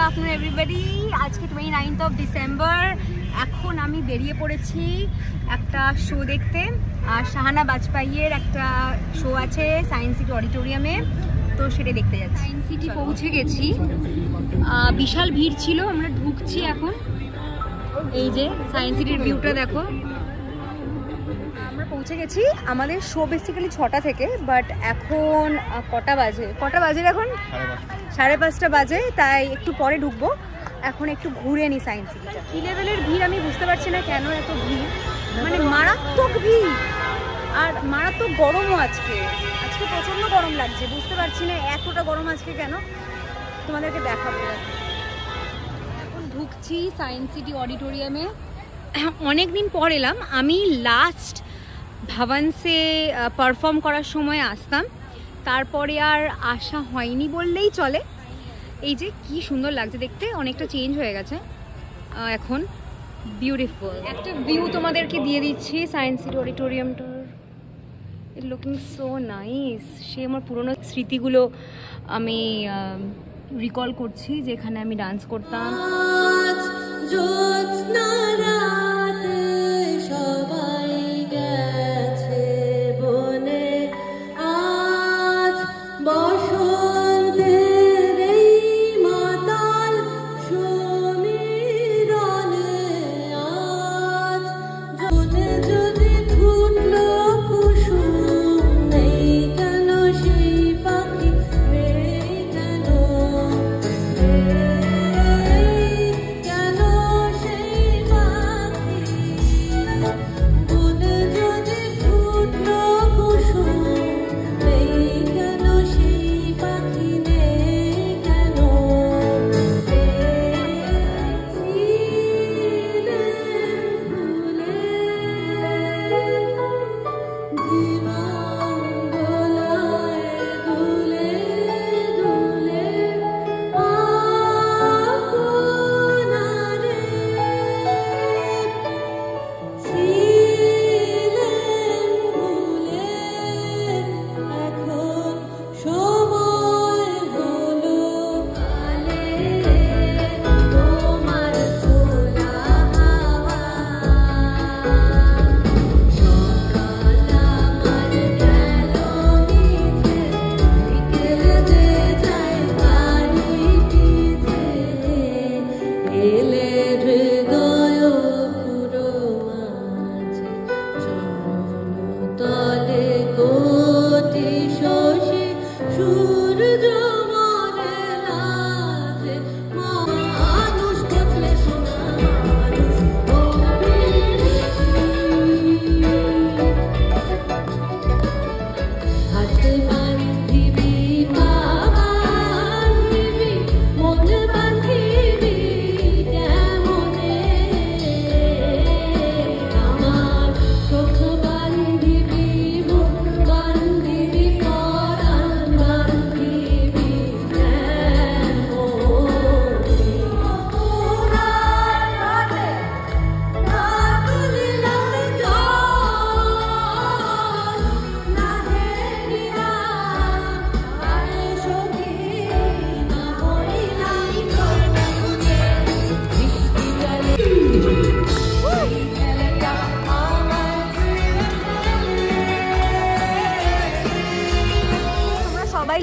Afternoon everybody. আজকে 29th of December। এখন আমি বেরিয়ে পড়েছি একটা শো দেখতে। শাহানা বাজপাইয়ের একটা শো আছে সায়েন্স সিটি অডিটোরিয়ামে, তো সেটা দেখতে যাচ্ছি। সায়েন্স সিটি পৌঁছে গেছি, বিশাল ভিড় ছিল। আমরা ঢুকছি এখন। এই যে সায়েন্স সিটির ভিউটা দেখো। আমরা পৌঁছে গেছি। আমাদের শো বেসিক্যালি 6টা থেকে, বাট এখন কটা বাজে এখন 5:30 বাজে, তাই একটু পরে ঢুকবো। এখন একটু ঘুরে নি সায়েন্স সিটিটা। কি লেভেলের ভিড় আমি বুঝতে পারছি না কেন এত ভিড়, মানে মারাত্মক ভিড় আর মারাত্মক গরমও। আজকে প্রচন্ড গরম লাগছে, বুঝতে পারছি না এতটা গরম আজকে কেন, তোমাদেরকে দেখাবো। এখন ঢুকছি সায়েন্স সিটি অডিটোরিয়ামে। অনেকদিন পর এলাম। আমি লাস্ট ভাবানসে পারফর্ম করার সময় আসতাম, তারপরে আর আসা হয়নি বললেই চলে। এই যে কি সুন্দর লাগছে দেখতে, অনেকটা চেঞ্জ হয়ে গেছে এখন, বিউটিফুল। একটা ভিউ তোমাদেরকে দিয়ে দিচ্ছি সায়েন্স সিটি অডিটোরিয়ামটার। ইট লুকিং সো নাইস। সে আমার পুরোনো স্মৃতিগুলো আমি রিকল করছি, যেখানে আমি ডান্স করতাম।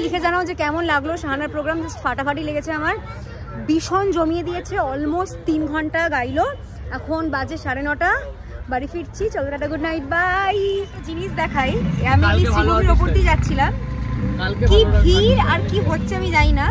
লিখে জানাও যে কেমন লাগলো শাহানার প্রোগ্রাম। জাস্ট ফাটাফাটি লেগেছে আমার, ভীষণ জমিয়ে দিয়েছে। অলমোস্ট 3 ঘন্টা গাইলো। এখন বাজে 9:30, বাড়ি ফিরছি। চলো টাটা, গুড নাইট, বাই। জিনিস দেখাই, আমি শ্রীভূমির ওপর দিয়ে যাচ্ছিলাম। কি ভিড় আর কি হচ্ছে আমি জানি না।